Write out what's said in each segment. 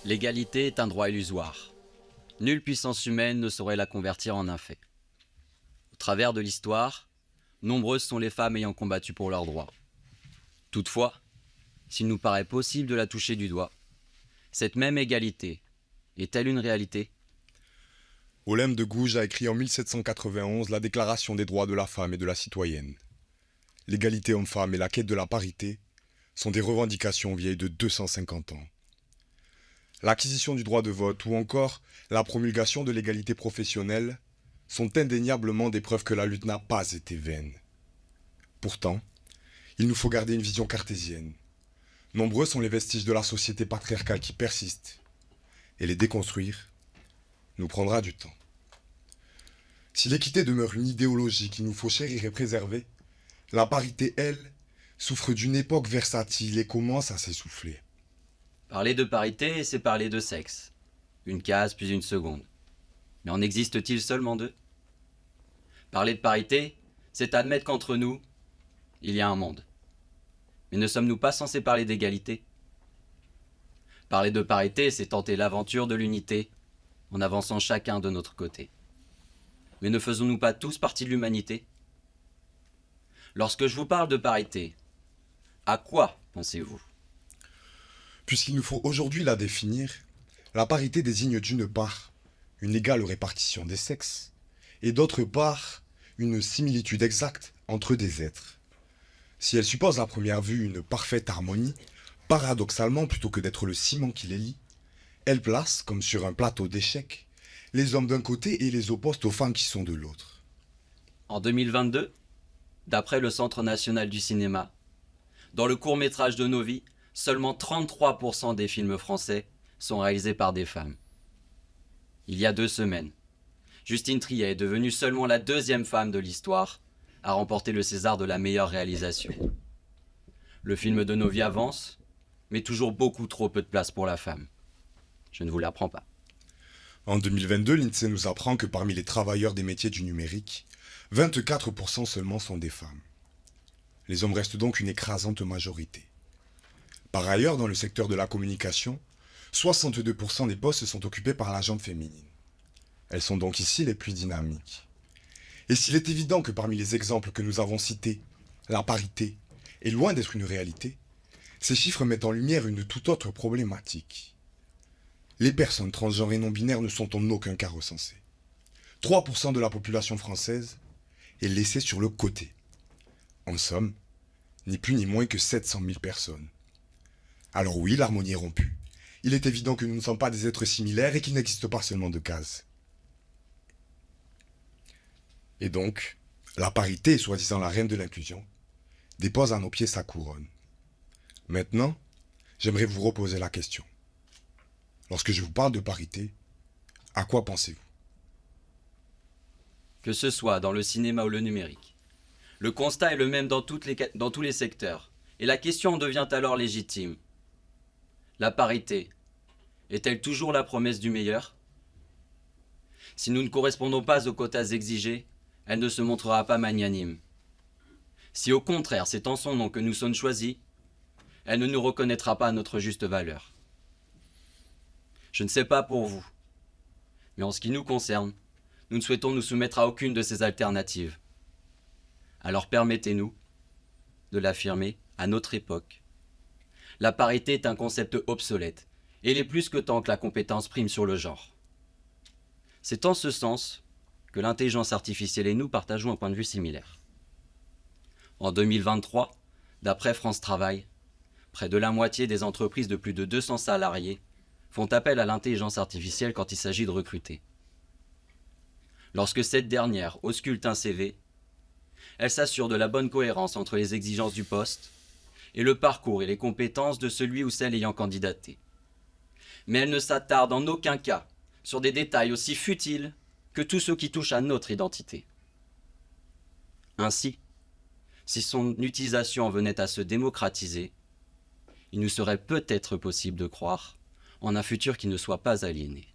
L'égalité est un droit illusoire. Nulle puissance humaine ne saurait la convertir en un fait. Au travers de l'histoire, nombreuses sont les femmes ayant combattu pour leurs droits. Toutefois, s'il nous paraît possible de la toucher du doigt, cette même égalité est-elle une réalité ? Olympe de Gouges a écrit en 1791 la Déclaration des droits de la femme et de la citoyenne. L'égalité homme-femme et la quête de la parité sont des revendications vieilles de 250 ans. L'acquisition du droit de vote ou encore la promulgation de l'égalité professionnelle sont indéniablement des preuves que la lutte n'a pas été vaine. Pourtant, il nous faut garder une vision cartésienne. Nombreux sont les vestiges de la société patriarcale qui persistent, et les déconstruire nous prendra du temps. Si l'équité demeure une idéologie qu'il nous faut chérir et préserver, la parité, elle, souffre d'une époque versatile et commence à s'essouffler. Parler de parité, c'est parler de sexe. Une case puis une seconde. Mais en existe-t-il seulement deux ? Parler de parité, c'est admettre qu'entre nous, il y a un monde. Mais ne sommes-nous pas censés parler d'égalité ? Parler de parité, c'est tenter l'aventure de l'unité, en avançant chacun de notre côté. Mais ne faisons-nous pas tous partie de l'humanité ? Lorsque je vous parle de parité, à quoi pensez-vous ? Puisqu'il nous faut aujourd'hui la définir, la parité désigne d'une part une égale répartition des sexes, et d'autre part une similitude exacte entre des êtres. Si elle suppose à première vue une parfaite harmonie, paradoxalement plutôt que d'être le ciment qui les lie, elle place, comme sur un plateau d'échecs, les hommes d'un côté et les oppose aux femmes qui sont de l'autre. En 2022, d'après le Centre national du cinéma, dans le court-métrage de nos vies, seulement 33% des films français sont réalisés par des femmes. Il y a 2 semaines, Justine Triet est devenue seulement la 2e femme de l'histoire à remporter le César de la meilleure réalisation. Le film de nos vies avance, mais toujours beaucoup trop peu de place pour la femme. Je ne vous l'apprends pas. En 2022, l'INSEE nous apprend que parmi les travailleurs des métiers du numérique, 24% seulement sont des femmes. Les hommes restent donc une écrasante majorité. Par ailleurs, dans le secteur de la communication, 62% des postes sont occupés par la gente féminine. Elles sont donc ici les plus dynamiques. Et s'il est évident que parmi les exemples que nous avons cités, la parité est loin d'être une réalité, ces chiffres mettent en lumière une toute autre problématique. Les personnes transgenres et non-binaires ne sont en aucun cas recensées. 3% de la population française est laissée sur le côté. En somme, ni plus ni moins que 700 000 personnes. Alors oui, l'harmonie est rompue. Il est évident que nous ne sommes pas des êtres similaires et qu'il n'existe pas seulement de cases. Et donc, la parité, soi-disant la reine de l'inclusion, dépose à nos pieds sa couronne. Maintenant, j'aimerais vous reposer la question. Lorsque je vous parle de parité, à quoi pensez-vous ? Que ce soit dans le cinéma ou le numérique, le constat est le même dans tous les secteurs, et la question en devient alors légitime. La parité est-elle toujours la promesse du meilleur ? Si nous ne correspondons pas aux quotas exigés, elle ne se montrera pas magnanime. Si au contraire c'est en son nom que nous sommes choisis, elle ne nous reconnaîtra pas à notre juste valeur. Je ne sais pas pour vous, mais en ce qui nous concerne, nous ne souhaitons nous soumettre à aucune de ces alternatives. Alors permettez-nous de l'affirmer à notre époque. La parité est un concept obsolète, et il est plus que temps que la compétence prime sur le genre. C'est en ce sens que l'intelligence artificielle et nous partageons un point de vue similaire. En 2023, d'après France Travail, près de la moitié des entreprises de plus de 200 salariés font appel à l'intelligence artificielle quand il s'agit de recruter. Lorsque cette dernière ausculte un CV, elle s'assure de la bonne cohérence entre les exigences du poste et le parcours et les compétences de celui ou celle ayant candidaté. Mais elle ne s'attarde en aucun cas sur des détails aussi futiles que tous ceux qui touchent à notre identité. Ainsi, si son utilisation en venait à se démocratiser, il nous serait peut-être possible de croire en un futur qui ne soit pas aliéné.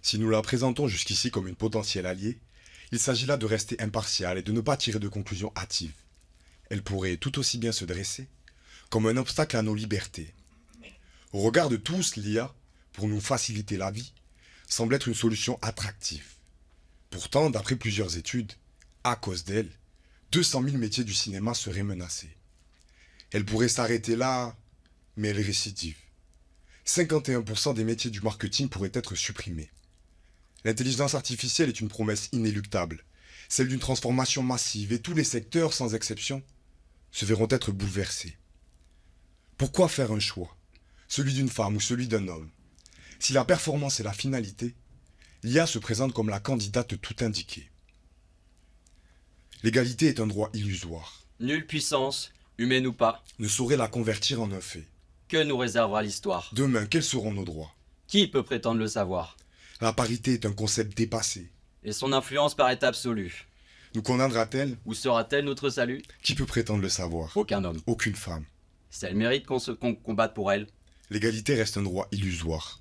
Si nous la présentons jusqu'ici comme une potentielle alliée, il s'agit là de rester impartial et de ne pas tirer de conclusions hâtives. Elle pourrait tout aussi bien se dresser comme un obstacle à nos libertés. Au regard de tous, l'IA pour nous faciliter la vie, semble être une solution attractive. Pourtant, d'après plusieurs études, à cause d'elle, 200 000 métiers du cinéma seraient menacés. Elle pourrait s'arrêter là, mais elle récidive. 51% des métiers du marketing pourraient être supprimés. L'intelligence artificielle est une promesse inéluctable, celle d'une transformation massive, et tous les secteurs, sans exception, se verront être bouleversés. Pourquoi faire un choix, celui d'une femme ou celui d'un homme? Si la performance est la finalité, l'IA se présente comme la candidate tout indiquée. L'égalité est un droit illusoire. Nulle puissance, humaine ou pas, Ne saurait la convertir en un fait. que nous réservera l'histoire? Demain, quels seront nos droits? Qui peut prétendre le savoir? La parité est un concept dépassé. Et son influence paraît absolue. Nous condamnera-t-elle? Où sera-t-elle notre salut? Qui peut prétendre le savoir? Aucun homme. Aucune femme. Si elle mérite qu'on combatte pour elle, L'égalité reste un droit illusoire.